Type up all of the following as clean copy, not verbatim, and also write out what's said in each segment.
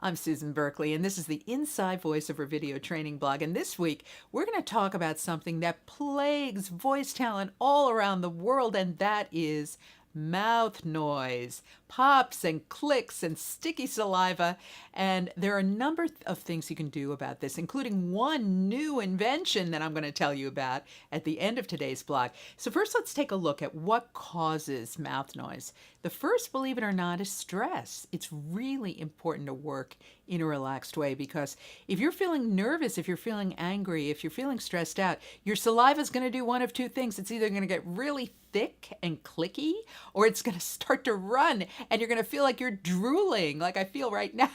I'm Susan Berkley, and this is the Inside Voiceover Video Training Blog. And this week, we're going to talk about something that plagues voice talent all around the world, and that is mouth noise, pops and clicks and sticky saliva. And there are a number of things you can do about this, including one new invention that I'm going to tell you about at the end of today's blog. So first, let's take a look at what causes mouth noise. The first, believe it or not, is stress. It's really important to work in a relaxed way, because if you're feeling nervous, if you're feeling angry, if you're feeling stressed out, your saliva is going to do one of two things. It's either going to get really thick and clicky, or it's going to start to run and you're going to feel like you're drooling, like I feel right now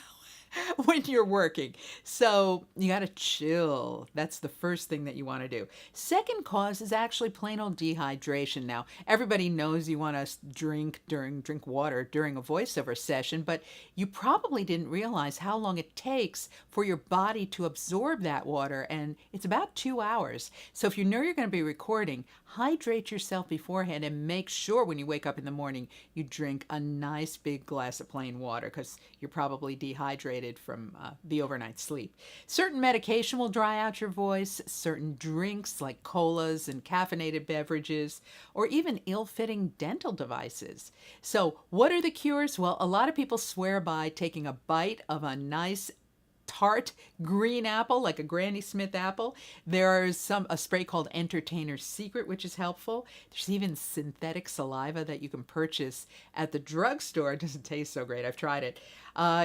when you're working. So you got to chill. That's the first thing that you want to do. Second cause is actually plain old dehydration. Now, everybody knows you want to drink water during a voiceover session, but you probably didn't realize how long it takes for your body to absorb that water, and it's about 2 hours. So if you know you're going to be recording, hydrate yourself beforehand and make sure when you wake up in the morning you drink a nice big glass of plain water, because you're probably dehydrated from the overnight sleep. Certain medication will dry out your voice, certain drinks like colas and caffeinated beverages, or even ill-fitting dental devices. So what are the cures? Well, a lot of people swear by taking a bite of a nice tart green apple, like a Granny Smith apple. There's a spray called Entertainer's Secret, which is helpful. There's even synthetic saliva that you can purchase at the drugstore. It doesn't taste so great. I've tried it.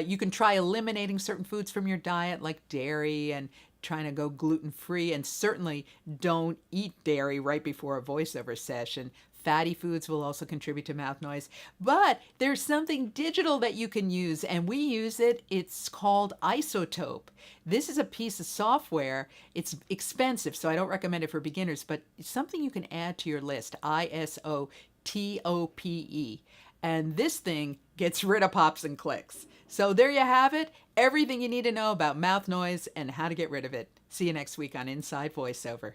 You can try eliminating certain foods from your diet, like dairy, and trying to go gluten-free, and certainly don't eat dairy right before a voiceover session. Fatty foods will also contribute to mouth noise. But there's something digital that you can use, and we use it. It's called Isotope. This is a piece of software. It's expensive, so I don't recommend it for beginners, but it's something you can add to your list. Isotope. And this thing gets rid of pops and clicks. So there you have it. Everything you need to know about mouth noise and how to get rid of it. See you next week on Inside Voiceover.